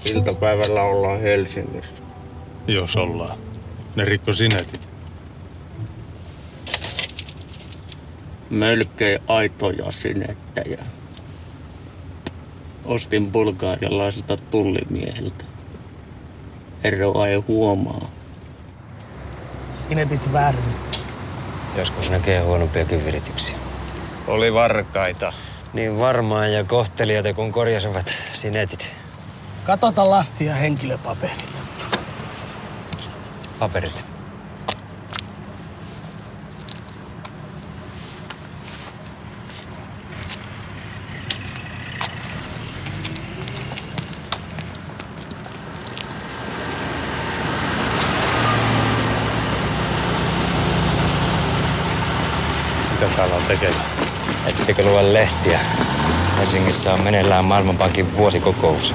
Iltapäivällä ollaan Helsingissä. Jos ollaan. Ne rikko sinetit. Melkein aitoja sinettejä. Ostin bulgarialaiselta tullimieheltä. Eroa ei huomaa. Sinetit värvi. Joskus näkee huonompiakin virityksiä. Oli varkaita. Niin varmaan ja kohtelijoita kun korjasivat sinetit. Katota lasti ja henkilöpaperit. Paperit. Mitä täällä on tekeillä? Ettekö lue lehtiä? Helsingissä on meneillään Maailmanpankin vuosikokous.